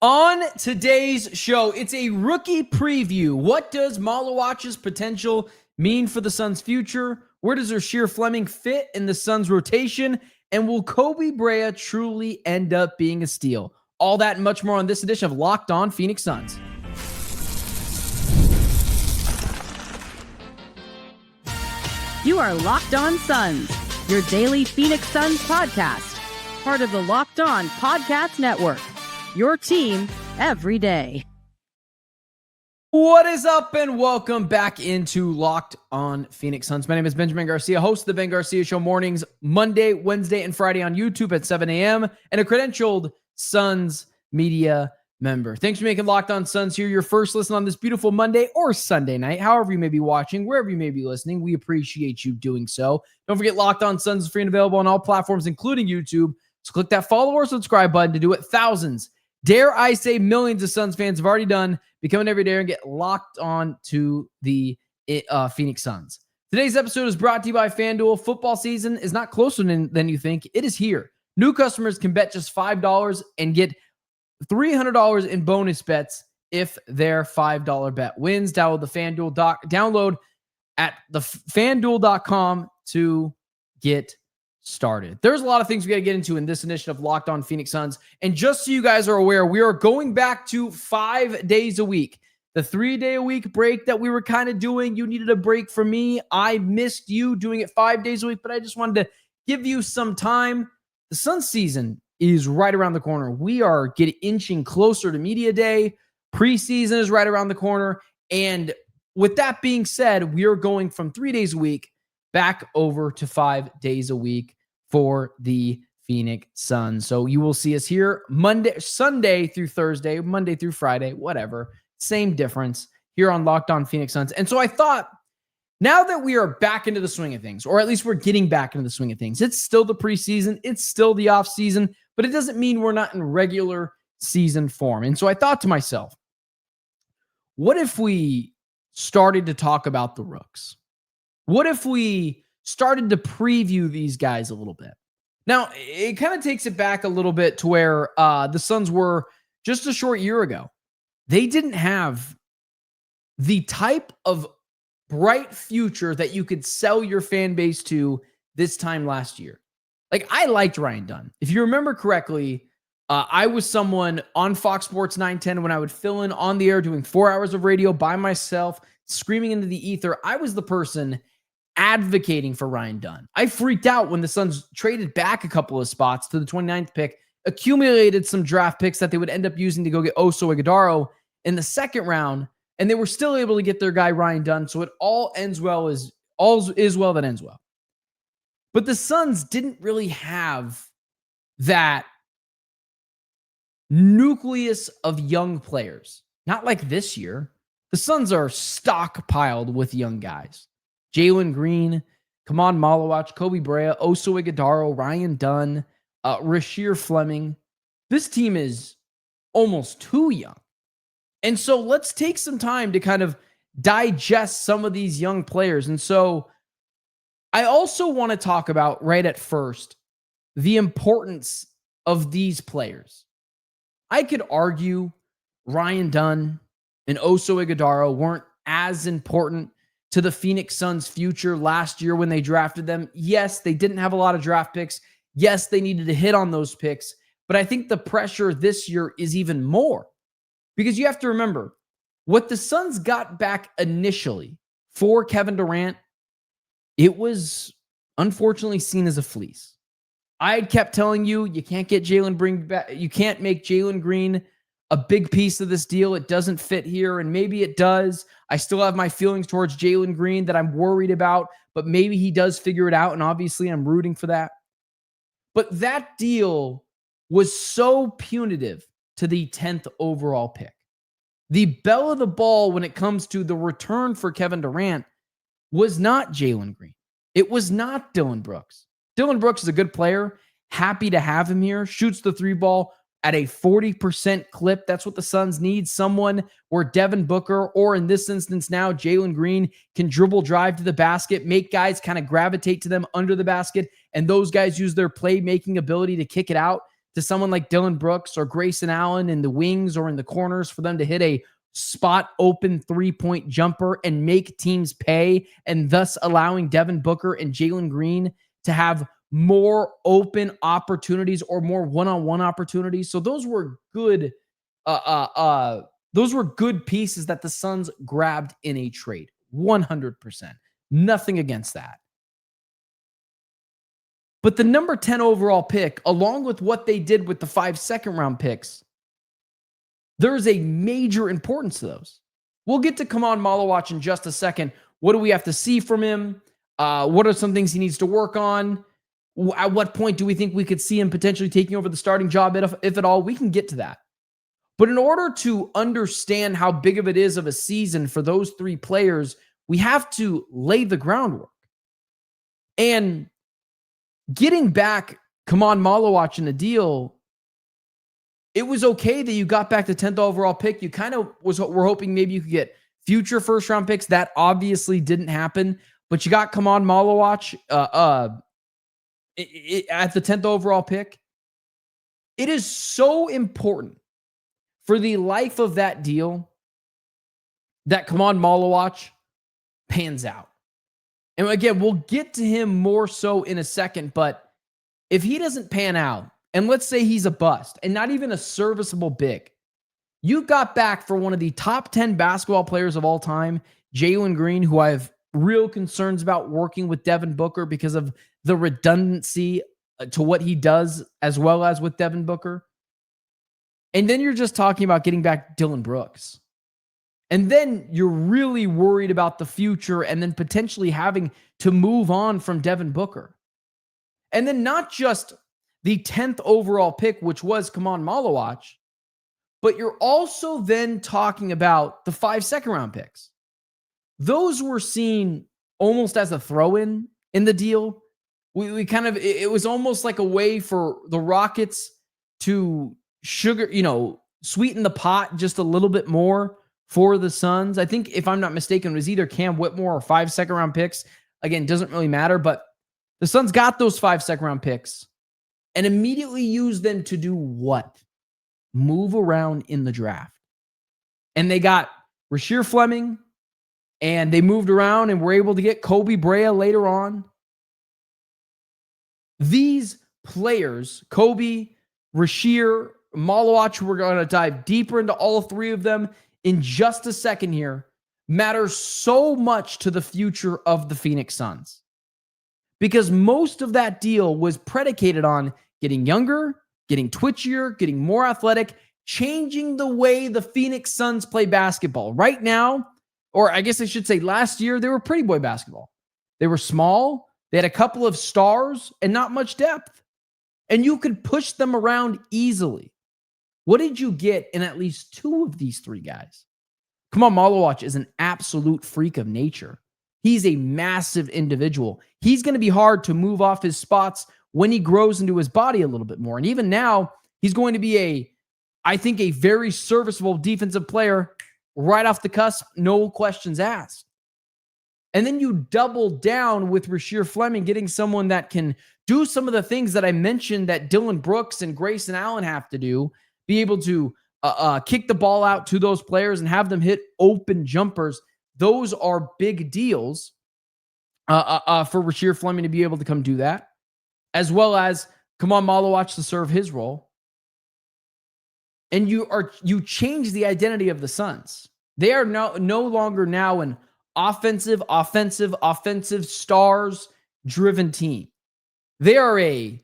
On today's show, it's a rookie preview. What does Malawatch's potential mean for the Suns' future? Where does Rasheer Fleming fit in the Suns' rotation? And will Kobe Brea truly end up being a steal? All that and much more on this edition of Locked On Phoenix Suns. You are Locked On Suns, your daily Phoenix Suns podcast, part of the Locked On Podcast Network. Your team every day. What is up, and welcome back into Locked On Phoenix Suns. My name is Benjamin Garcia, host of the Ben Garcia Show mornings, Monday, Wednesday, and Friday on YouTube at 7 a.m., and a credentialed Suns media member. Thanks for making Locked On Suns here your first listen on this beautiful Monday or Sunday night, however you may be watching, wherever you may be listening. We appreciate you doing so. Don't forget, Locked On Suns is free and available on all platforms, including YouTube. So click that follow or subscribe button to do what thousands, dare I say millions of Suns fans have already done, become an everyday and get locked on to the Phoenix Suns. Today's episode is brought to you by FanDuel. Football season is not closer than you think. It is here. New customers can bet just $5 and get $300 in bonus bets if their $5 bet wins. Download the FanDuel download at the FanDuel.com to get started. There's a lot of things we got to get into in this edition of Locked On Phoenix Suns. And just so you guys are aware, we are going back to 5 days a week. The 3-day-a-week break that we were kind of doing, you needed a break from me. I missed you doing it 5 days a week, but I just wanted to give you some time. The Suns season is right around the corner. We are inching closer to media day. Preseason is right around the corner. And with that being said, we are going from 3 days a week back over to 5 days a week for the Phoenix Suns. So you will see us here Sunday through Thursday, Monday through Friday, whatever. Same difference here on Locked On Phoenix Suns. And so I thought, now that we are back into the swing of things, or at least we're getting back into the swing of things, it's still the preseason, it's still the off season, but it doesn't mean we're not in regular season form. And so I thought to myself, what if we started to talk about the rooks? What if we started to preview these guys a little bit? Now, it kind of takes it back a little bit to where the Suns were just a short year ago. They didn't have the type of bright future that you could sell your fan base to this time last year. Like, I liked Ryan Dunn. If you remember correctly, I was someone on Fox Sports 910 when I would fill in on the air doing 4 hours of radio by myself, screaming into the ether. I was the person advocating for Ryan Dunn. I freaked out when the Suns traded back a couple of spots to the 29th pick, accumulated some draft picks that they would end up using to go get Oso Ighodaro in the second round, and they were still able to get their guy Ryan Dunn. So it all ends well, as all is well that ends well. But the Suns didn't really have that nucleus of young players. Not like this year. The Suns are stockpiled with young guys. Jalen Green, Kaman Malawatch, Kobe Brea, Oso Ighodaro, Ryan Dunn, Rasheer Fleming. This team is almost too young. And so let's take some time to kind of digest some of these young players. And so I also want to talk about right at first the importance of these players. I could argue Ryan Dunn and Oso Ighodaro weren't as important to the Phoenix Suns' future last year when they drafted them. Yes, they didn't have a lot of draft picks. Yes, they needed to hit on those picks. But I think the pressure this year is even more. Because you have to remember, what the Suns got back initially for Kevin Durant, it was unfortunately seen as a fleece. I had kept telling you, you can't get Jalen Green back. You can't make Jalen Green a big piece of this deal. It doesn't fit here, and maybe it does. I still have my feelings towards Jalen Green that I'm worried about, but maybe he does figure it out, and obviously I'm rooting for that. But that deal was so punitive to the 10th overall pick. The belle of the ball when it comes to the return for Kevin Durant was not Jalen Green. It was not Dillon Brooks. Dillon Brooks is a good player. Happy to have him here. Shoots the three ball at a 40% clip. That's what the Suns need. Someone where Devin Booker, or in this instance now, Jalen Green, can dribble drive to the basket, make guys kind of gravitate to them under the basket, and those guys use their playmaking ability to kick it out to someone like Dillon Brooks or Grayson Allen in the wings or in the corners for them to hit a spot open 3-point jumper and make teams pay, and thus allowing Devin Booker and Jalen Green to have more open opportunities or more one-on-one opportunities. So those were good pieces that the Suns grabbed in a trade. 100%. Nothing against that. But the number 10 overall pick, along with what they did with the 5 second-round picks, there is a major importance to those. We'll get to Kaman Malawatch in just a second. What do we have to see from him? What are some things he needs to work on? At what point do we think we could see him potentially taking over the starting job, if at all? We can get to that. But in order to understand how big of it is of a season for those 3 players, we have to lay the groundwork. And getting back Kaman Malawatch in the deal, it was okay that you got back the 10th overall pick. You kind of were hoping maybe you could get future first-round picks. That obviously didn't happen. But you got Kaman Malawatch at the 10th overall pick. It is so important for the life of that deal that Kaman Malawatch pans out. And again, we'll get to him more so in a second, but if he doesn't pan out, and let's say he's a bust and not even a serviceable big, you got back for one of the top 10 basketball players of all time, Jalen Green, who I have real concerns about working with Devin Booker because of the redundancy to what he does, as well as with Devin Booker. And then you're just talking about getting back Dillon Brooks. And then you're really worried about the future and then potentially having to move on from Devin Booker. And then not just the 10th overall pick, which was Kaman Malawatch, but you're also then talking about the 5 second-round picks. Those were seen almost as a throw-in in the deal. It was almost like a way for the Rockets to sweeten the pot just a little bit more for the Suns. I think, if I'm not mistaken, it was either Cam Whitmore or 5 second-round picks. Again, doesn't really matter, but the Suns got those 5 second-round picks and immediately used them to do what? Move around in the draft. And they got Rasheer Fleming, and they moved around and were able to get Kobe Brea later on. These players, Kobe, Rasheer, Malawatch, we're going to dive deeper into all 3 of them in just a second here, matters so much to the future of the Phoenix Suns. Because most of that deal was predicated on getting younger, getting twitchier, getting more athletic, changing the way the Phoenix Suns play basketball. Right now, or I guess I should say last year, they were pretty boy basketball. They were small, they had a couple of stars, and not much depth. And you could push them around easily. What did you get in at least 2 of these 3 guys? Kaman Malawatch is an absolute freak of nature. He's a massive individual. He's going to be hard to move off his spots when he grows into his body a little bit more. And even now, he's going to be I think, a very serviceable defensive player right off the cusp, no questions asked. And then you double down with Rasheer Fleming, getting someone that can do some of the things that I mentioned that Dillon Brooks and Grayson Allen have to do, be able to kick the ball out to those players and have them hit open jumpers. Those are big deals for Rasheer Fleming to be able to come do that, as well as Kaman Malawatch to serve his role. And you change the identity of the Suns. They are no longer now an offensive, stars-driven team. They are a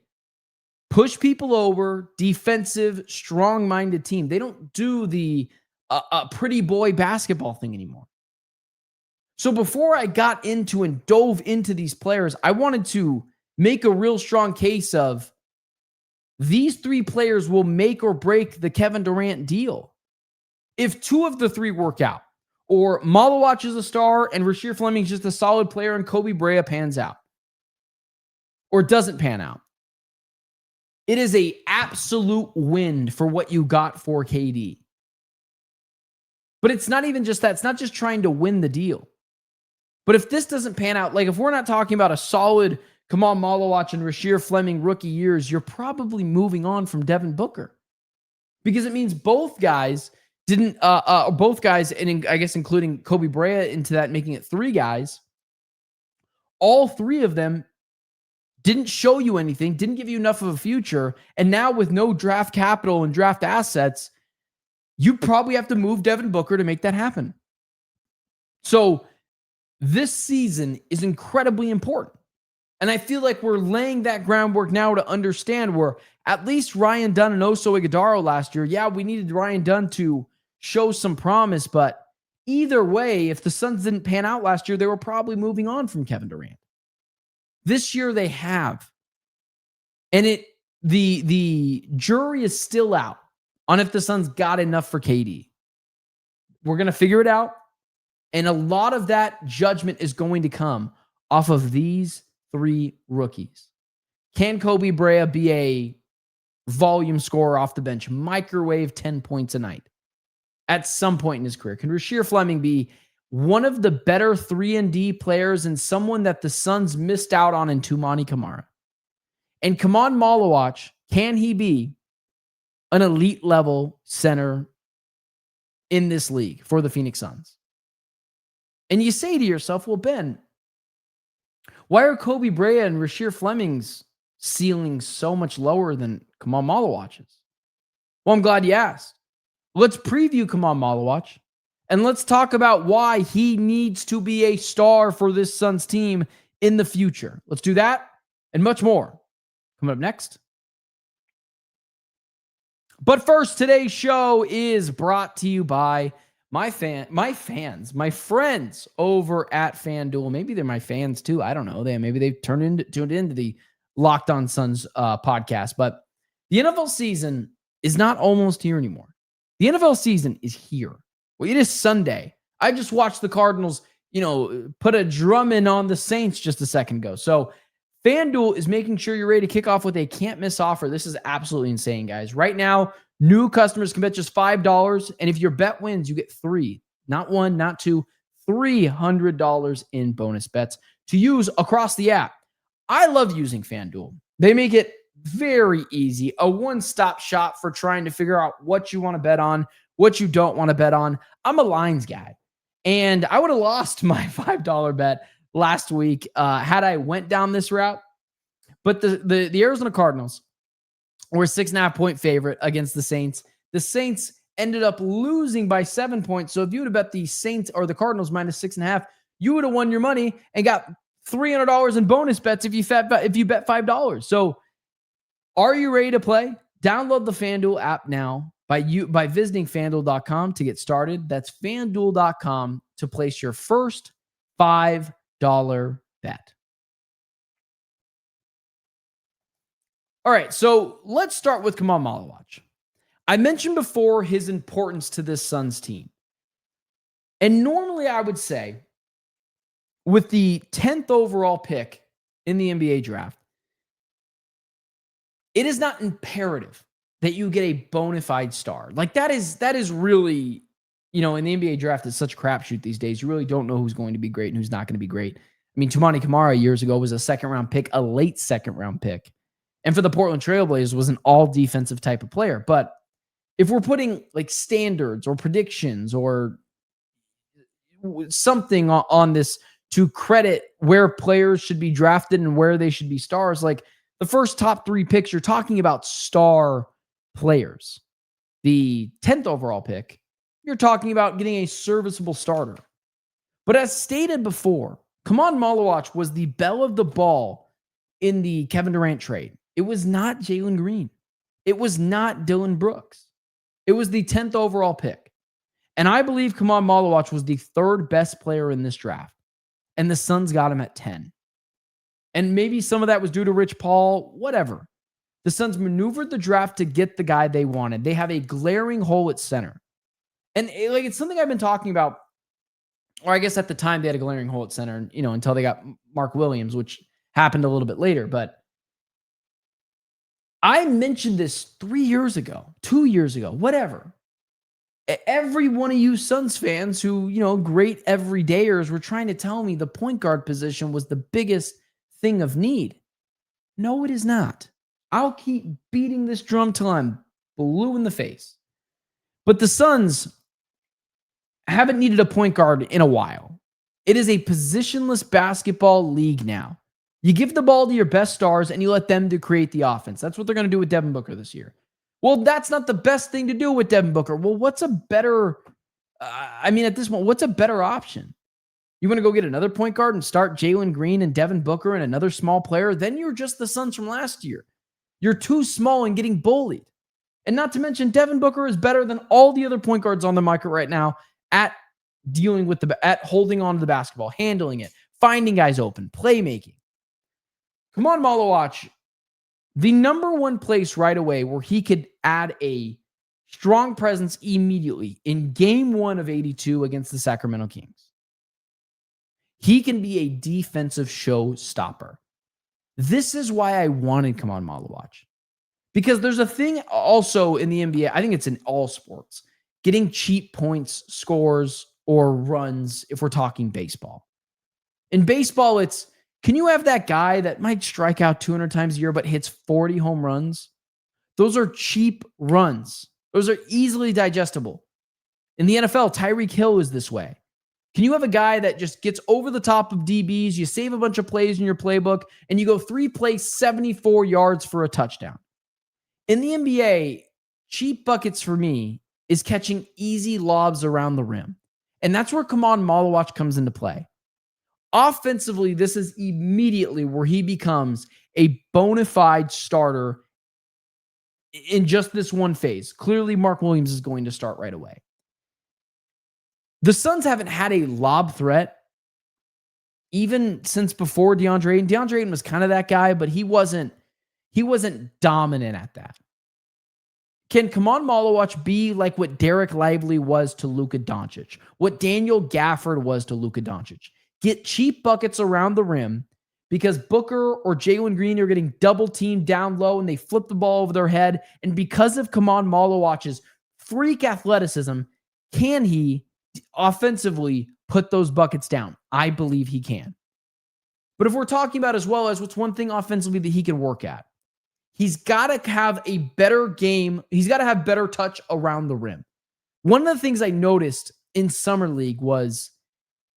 push people over, defensive, strong-minded team. They don't do the pretty boy basketball thing anymore. So before I got into and dove into these players, I wanted to make a real strong case of these 3 players will make or break the Kevin Durant deal. If 2 of the 3 work out, or Malawatch is a star and Rasheer Fleming is just a solid player and Kobe Brea pans out, or doesn't pan out, it is an absolute win for what you got for KD. But it's not even just that. It's not just trying to win the deal. But if this doesn't pan out, like if we're not talking about a solid Kaman Malawatch and Rasheer Fleming rookie years, you're probably moving on from Devin Booker because it means both guys didn't, both guys, and I guess including Kobe Brea into that, making it three guys. All three of them didn't show you anything, didn't give you enough of a future. And now with no draft capital and draft assets, you probably have to move Devin Booker to make that happen. So this season is incredibly important. And I feel like we're laying that groundwork now to understand where at least Ryan Dunn and Oso Ighodaro last year, yeah, we needed Ryan Dunn to show some promise, but either way, if the Suns didn't pan out last year, they were probably moving on from Kevin Durant. This year they have. And the jury is still out on if the Suns got enough for KD. We're going to figure it out. And a lot of that judgment is going to come off of these three rookies. Can Kobe Brea be a volume scorer off the bench, microwave 10 points a night at some point in his career? Can Rasheer Fleming be one of the better 3-and-D players and someone that the Suns missed out on in Toumani Camara? And Kaman Malawatch, can he be an elite level center in this league for the Phoenix Suns? And you say to yourself, well, Ben, why are Kobe Brea and Rasheer Fleming's ceiling so much lower than Kaman Malawatch's? Well, I'm glad you asked. Let's preview Kaman Malawatch, and let's talk about why he needs to be a star for this Suns team in the future. Let's do that and much more coming up next. But first, today's show is brought to you by my friends over at FanDuel. Maybe they're my fans too. I don't know. Maybe they've tuned into the Locked On Suns podcast. But the NFL season is not almost here anymore. The NFL season is here. Well, it is Sunday. I just watched the Cardinals, put a drum in on the Saints just a second ago. So FanDuel is making sure you're ready to kick off with a can't-miss offer. This is absolutely insane, guys. Right now, new customers can bet just $5, and if your bet wins, you get three, not one, not two, $300 in bonus bets to use across the app. I love using FanDuel. They make it very easy, a one-stop shop for trying to figure out what you want to bet on, what you don't want to bet on. I'm a lines guy, and I would have lost my $5 bet last week had I went down this route. But the Arizona Cardinals were a 6.5-point favorite against the Saints. The Saints ended up losing by 7 points. So if you would have bet the Saints or the Cardinals minus 6.5, you would have won your money and got $300 in bonus bets if you bet $5. So are you ready to play? Download the FanDuel app now by visiting FanDuel.com to get started. That's FanDuel.com to place your first $5 bet. All right, so let's start with Kaman Malawatch. I mentioned before his importance to this Suns team. And normally I would say with the 10th overall pick in the NBA draft, it is not imperative that you get a bona fide star. Like that is really, in the NBA draft, it's such a crapshoot these days. You really don't know who's going to be great and who's not going to be great. I mean, Toumani Camara years ago was a second-round pick, a late second-round pick. And for the Portland Trailblazers was an all-defensive type of player. But if we're putting like standards or predictions or something on this to credit where players should be drafted and where they should be stars, like the first top 3 picks, you're talking about star players. The 10th overall pick, you're talking about getting a serviceable starter. But as stated before, Kaman Malawatch was the belle of the ball in the Kevin Durant trade. It was not Jalen Green. It was not Dylan Brooks. It was the 10th overall pick. And I believe Kaman Malawatch was the 3rd best player in this draft. And the Suns got him at 10. And maybe some of that was due to Rich Paul, whatever. The Suns maneuvered the draft to get the guy they wanted. They have a glaring hole at center. And it's something I've been talking about, or I guess at the time they had a glaring hole at center, until they got Mark Williams, which happened a little bit later. But I mentioned this 3 years ago, 2 years ago, whatever. Every one of you Suns fans who, great everydayers were trying to tell me the point guard position was the biggest thing of need. No, it is not. I'll keep beating this drum till I'm blue in the face. But the Suns haven't needed a point guard in a while. It is a positionless basketball league now. You give the ball to your best stars and you let them to create the offense. That's what they're going to do with Devin Booker this year. Well, that's not the best thing to do with Devin Booker. Well, what's a better, at this point, what's a better option? You want to go get another point guard and start Jalen Green and Devin Booker and another small player? Then you're just the Suns from last year. You're too small and getting bullied. And not to mention, Devin Booker is better than all the other point guards on the market right now at dealing with at holding on to the basketball, handling it, finding guys open, playmaking. Kaman Malawatch, the number one place right away where he could add a strong presence immediately in game 1 of 82 against the Sacramento Kings. He can be a defensive showstopper. This is why I wanted Kaman Malawatch. Because there's a thing also in the NBA, I think it's in all sports, getting cheap points, scores, or runs if we're talking baseball. In baseball, it's, can you have that guy that might strike out 200 times a year but hits 40 home runs? Those are cheap runs. Those are easily digestible. In the NFL, Tyreek Hill is this way. Can you have a guy that just gets over the top of DBs, you save a bunch of plays in your playbook, and you go 3 plays, 74 yards for a touchdown? In the NBA, cheap buckets for me is catching easy lobs around the rim. And that's where Kaman Malawatch comes into play. Offensively, this is immediately where he becomes a bona fide starter in just this one phase. Clearly, Mark Williams is going to start right away. The Suns haven't had a lob threat even since before DeAndre Ayton. DeAndre Ayton was kind of that guy, but he wasn't dominant at that. Can Kaman Malawatch be like what Derek Lively was to Luka Doncic, what Daniel Gafford was to Luka Doncic? Get cheap buckets around the rim because Booker or Jalen Green are getting double teamed down low and they flip the ball over their head. And because of Kaman Malawatch's freak athleticism, can he offensively put those buckets down? I believe he can. But if we're talking about as well as what's one thing offensively that he can work at, he's got to have a better game. He's got to have better touch around the rim. One of the things I noticed in Summer League was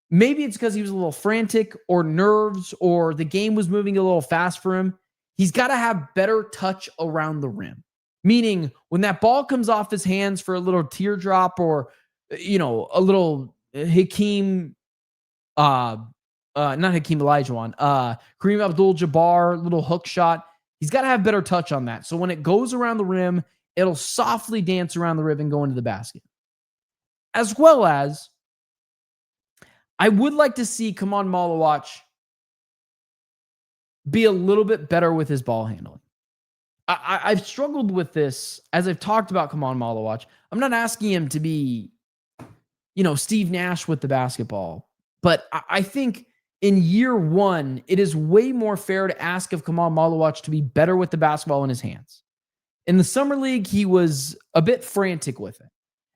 maybe it's because he was a little frantic or nerves or the game was moving a little fast for him. He's got to have better touch around the rim. Meaning when that ball comes off his hands for a little teardrop or, a little Hakeem, not Hakeem Olajuwon, Kareem Abdul-Jabbar, little hook shot. He's got to have better touch on that. So when it goes around the rim, it'll softly dance around the rim and go into the basket. As well as, I would like to see Kaman Malawatch be a little bit better with his ball handling. I've struggled with this as I've talked about Kaman Malawatch. I'm not asking him to be, Steve Nash with the basketball. But I think in year 1, it is way more fair to ask of Kaman Malawatch to be better with the basketball in his hands. In the Summer League, he was a bit frantic with it.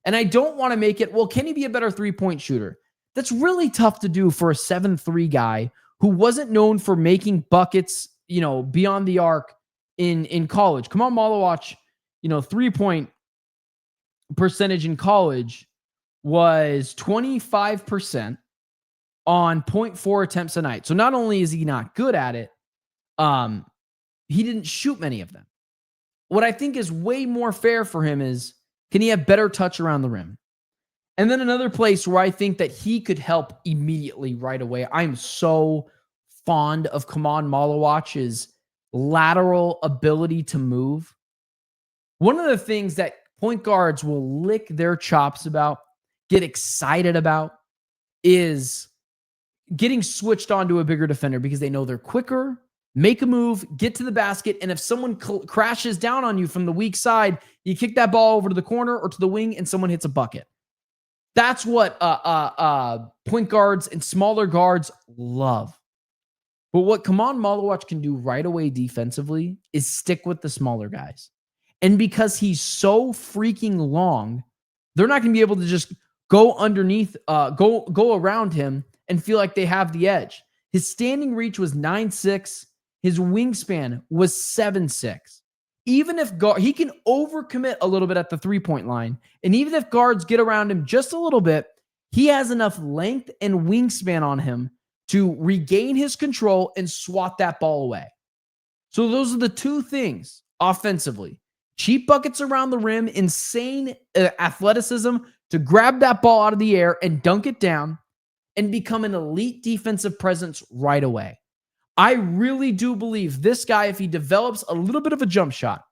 And I don't want to make it, well, can he be a better three-point shooter? That's really tough to do for a 7'3" guy who wasn't known for making buckets, beyond the arc in college. Kaman Malawatch, three-point percentage in college was 25% on 0.4 attempts a night. So not only is he not good at it, he didn't shoot many of them. What I think is way more fair for him is, can he have better touch around the rim? And then another place where I think that he could help immediately right away. I'm so fond of Kaman Malawatch's lateral ability to move. One of the things that point guards will lick their chops about, get excited about, is getting switched onto a bigger defender because they know they're quicker, make a move, get to the basket, and if someone crashes down on you from the weak side, you kick that ball over to the corner or to the wing and someone hits a bucket. That's what point guards and smaller guards love. But what Kaman Malawatch can do right away defensively is stick with the smaller guys. And because he's so freaking long, they're not going to be able to just go underneath, go around him and feel like they have the edge. His standing reach was 9'6". His wingspan was 7'6". Even if he can overcommit a little bit at the three-point line, and even if guards get around him just a little bit, he has enough length and wingspan on him to regain his control and swat that ball away. So those are the two things offensively. Cheap buckets around the rim, insane athleticism to grab that ball out of the air and dunk it down and become an elite defensive presence right away. I really do believe this guy, if he develops a little bit of a jump shot,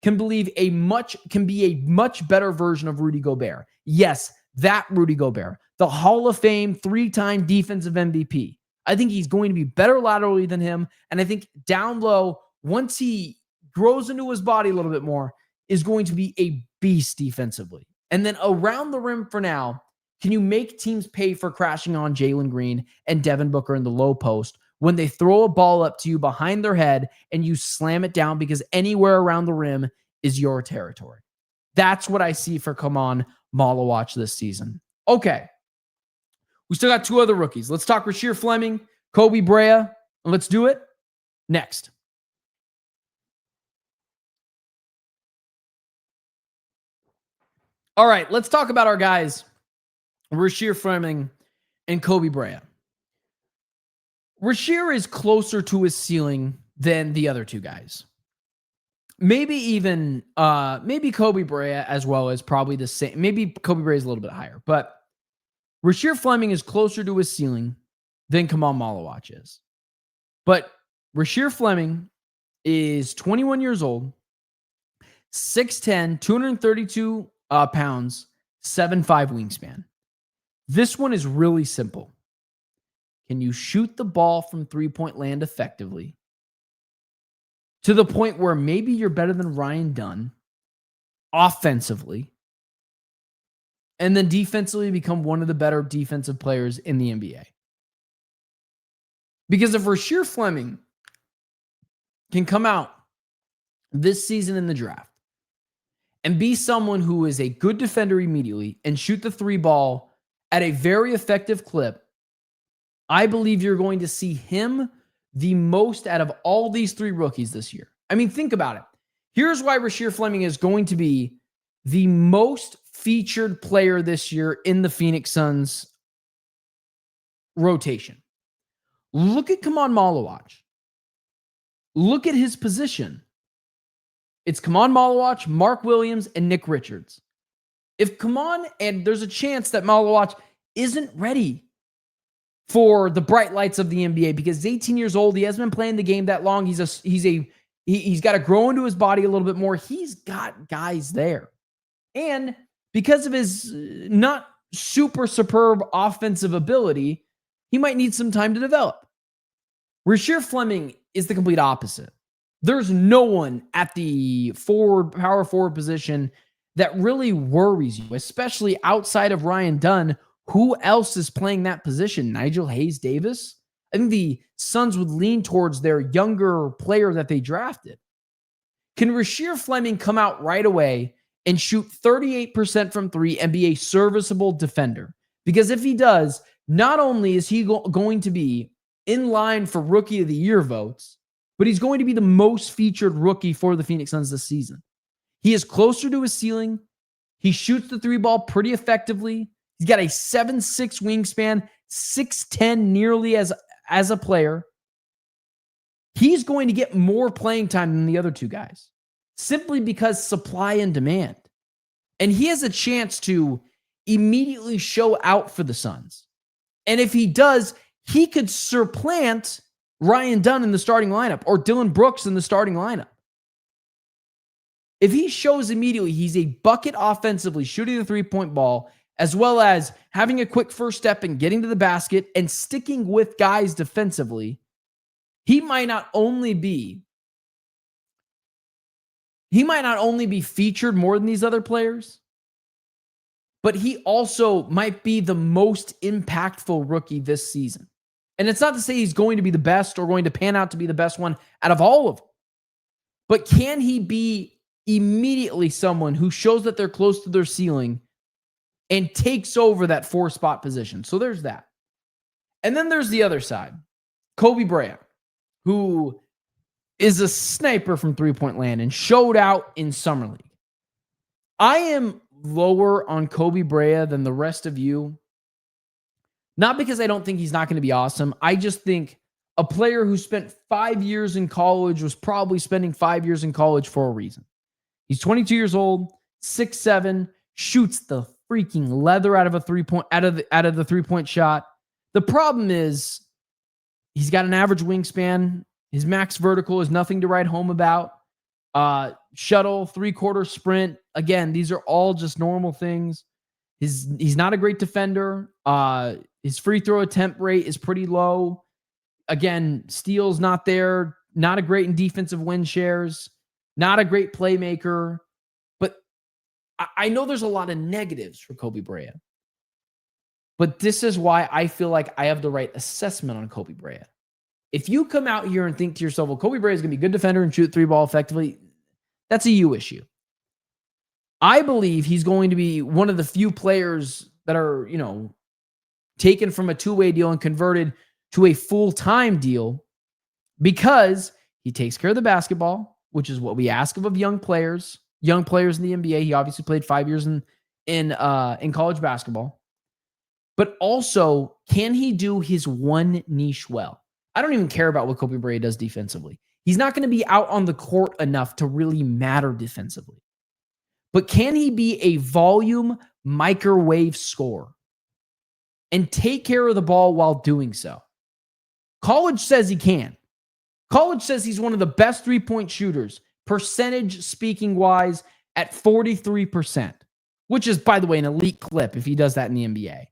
can be a much better version of Rudy Gobert. Yes, that Rudy Gobert, the Hall of Fame 3-time defensive MVP. I think he's going to be better laterally than him. And I think down low, once he grows into his body a little bit more, is going to be a beast defensively. And then around the rim for now, can you make teams pay for crashing on Jalen Green and Devin Booker in the low post when they throw a ball up to you behind their head and you slam it down because anywhere around the rim is your territory? That's what I see for Kaman Malawatch this season. Okay. We still got two other rookies. Let's talk Rasheer Fleming, Kobe Brea, and let's do it next. All right, let's talk about our guys, Rasheer Fleming and Kobe Brea. Rasheer is closer to his ceiling than the other two guys. Maybe Kobe Brea as well is probably the same. Maybe Kobe Brea is a little bit higher, but Rasheer Fleming is closer to his ceiling than Kaman Malawatch is. But Rasheer Fleming is 21 years old, 6'10", 232 pounds, 7'5" wingspan. This one is really simple. Can you shoot the ball from three-point land effectively to the point where maybe you're better than Ryan Dunn offensively, and then defensively become one of the better defensive players in the NBA? Because if Rasheer Fleming can come out this season in the draft and be someone who is a good defender immediately and shoot the three ball at a very effective clip, I believe you're going to see him the most out of all these three rookies this year. I mean, think about it. Here's why Rasheer Fleming is going to be the most featured player this year in the Phoenix Suns rotation. Look at Kaman Malawatch. Look at his position. It's Kaman Malawatch, Mark Williams, and Nick Richards. If Kaman, and there's a chance that Malawatch isn't ready for the bright lights of the NBA because he's 18 years old. He hasn't been playing the game that long. He's got to grow into his body a little bit more. He's got guys there. And because of his not super superb offensive ability, he might need some time to develop. Rasheer Fleming is the complete opposite. There's no one at the power forward position that really worries you, especially outside of Ryan Dunn. Who else is playing that position? Nigel Hayes-Davis? I think the Suns would lean towards their younger player that they drafted. Can Rasheer Fleming come out right away and shoot 38% from three and be a serviceable defender? Because if he does, not only is he going to be in line for Rookie of the Year votes, but he's going to be the most featured rookie for the Phoenix Suns this season. He is closer to his ceiling. He shoots the three ball pretty effectively. He's got a 7'6" wingspan, 6'10" nearly as a player. He's going to get more playing time than the other two guys simply because supply and demand. And he has a chance to immediately show out for the Suns. And if he does, he could supplant Ryan Dunn in the starting lineup or Dillon Brooks in the starting lineup. If he shows immediately he's a bucket offensively, shooting the three-point ball, as well as having a quick first step and getting to the basket and sticking with guys defensively, he might not only be featured more than these other players, but he also might be the most impactful rookie this season. And it's not to say he's going to be the best or going to pan out to be the best one out of all of them. But can he be immediately someone who shows that they're close to their ceiling and takes over that 4-spot position? So there's that. And then there's the other side. Kobe Brea, who is a sniper from three-point land and showed out in Summer League. I am lower on Kobe Brea than the rest of you. Not because I don't think he's not going to be awesome. I just think a player who spent 5 years in college was probably spending 5 years in college for a reason. He's 22 years old, 6'7", shoots the freaking leather out of a the three-point shot. The problem is he's got an average wingspan. His max vertical is nothing to write home about. Shuttle, three-quarter sprint. Again, these are all just normal things. He's not a great defender. His free throw attempt rate is pretty low. Again, steals not there. Not a great in defensive win shares. Not a great playmaker. But I know there's a lot of negatives for Kobe Brea. But this is why I feel like I have the right assessment on Kobe Brea. If you come out here and think to yourself, well, Kobe Brea is going to be a good defender and shoot three ball effectively, that's a you issue. I believe he's going to be one of the few players that are, taken from a two-way deal and converted to a full-time deal because he takes care of the basketball, which is what we ask of young players in the NBA. He obviously played 5 years in college basketball. But also, can he do his one niche well? I don't even care about what Kobe Brea does defensively. He's not going to be out on the court enough to really matter defensively. But can he be a volume microwave scorer and take care of the ball while doing so? College says he can. College says he's one of the best three-point shooters, percentage speaking wise, at 43%, which is, by the way, an elite clip if he does that in the NBA.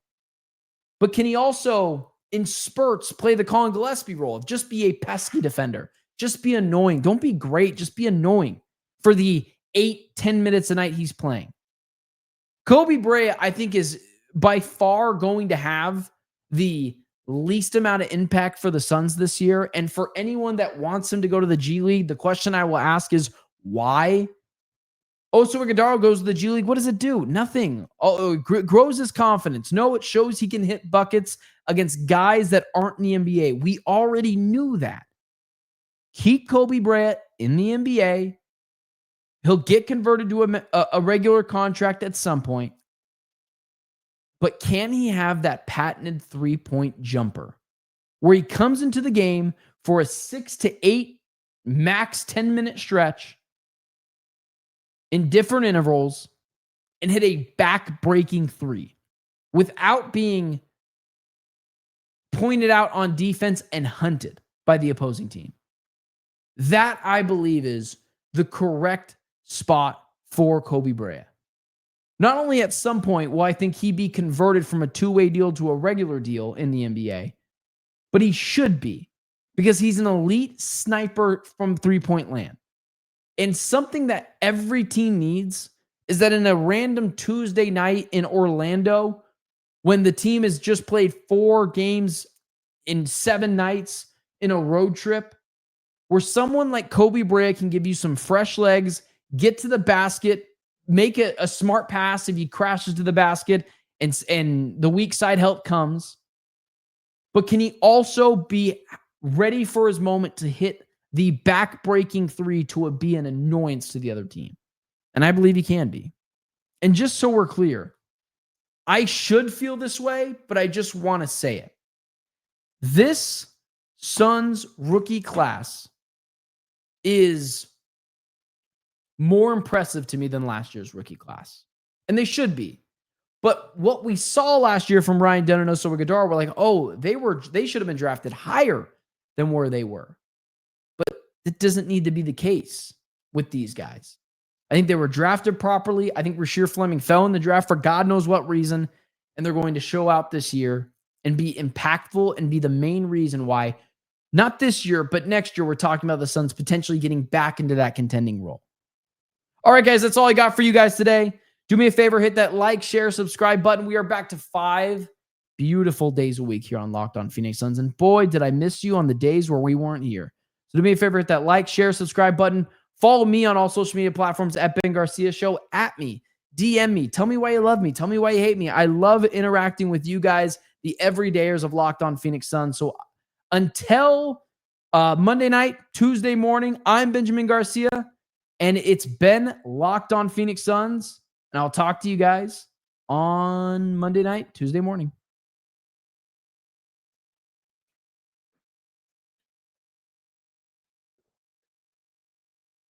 But can he also, in spurts, play the Colin Gillespie role of just be a pesky defender? Just be annoying. Don't be great. Just be annoying for the 8-10 minutes a night he's playing. Kobe Brea, I think, is by far going to have the least amount of impact for the Suns this year. And for anyone that wants him to go to the G League, the question I will ask is why? Oso Ighodaro goes to the G League. What does it do? Nothing. Oh, it grows his confidence. No, it shows he can hit buckets against guys that aren't in the NBA. We already knew that. Keep Kobe Brea in the NBA. He'll get converted to a regular contract at some point. But can he have that patented three-point jumper where he comes into the game for a 6 to 8, max 10-minute stretch in different intervals and hit a back-breaking three without being pointed out on defense and hunted by the opposing team? That, I believe, is the correct spot for Kobe Brea. Not only at some point will I think he be converted from a two-way deal to a regular deal in the NBA, but he should be because he's an elite sniper from three-point land. And something that every team needs is that in a random Tuesday night in Orlando, when the team has just played 4 games in 7 nights in a road trip, where someone like Kobe Brea can give you some fresh legs, get to the basket, make a smart pass if he crashes to the basket, and the weak side help comes. But can he also be ready for his moment to hit the back-breaking three to be an annoyance to the other team? And I believe he can be. And just so we're clear, I should feel this way, but I just want to say it. This Suns rookie class is more impressive to me than last year's rookie class. And they should be. But what we saw last year from Ryan Dunn and Oso Ighodaro, we're like, oh, they should have been drafted higher than where they were. But it doesn't need to be the case with these guys. I think they were drafted properly. I think Rasheer Fleming fell in the draft for God knows what reason. And they're going to show out this year and be impactful and be the main reason why, not this year, but next year, we're talking about the Suns potentially getting back into that contending role. All right, guys, that's all I got for you guys today. Do me a favor, hit that like, share, subscribe button. We are back to 5 beautiful days a week here on Locked On Phoenix Suns. And boy, did I miss you on the days where we weren't here. So do me a favor, hit that like, share, subscribe button. Follow me on all social media platforms at Ben Garcia Show. At me, DM me. Tell me why you love me. Tell me why you hate me. I love interacting with you guys, the everydayers of Locked On Phoenix Suns. So Until Monday night, Tuesday morning, I'm Benjamin Garcia, and it's been Locked On Phoenix Suns. And I'll talk to you guys on Monday night, Tuesday morning.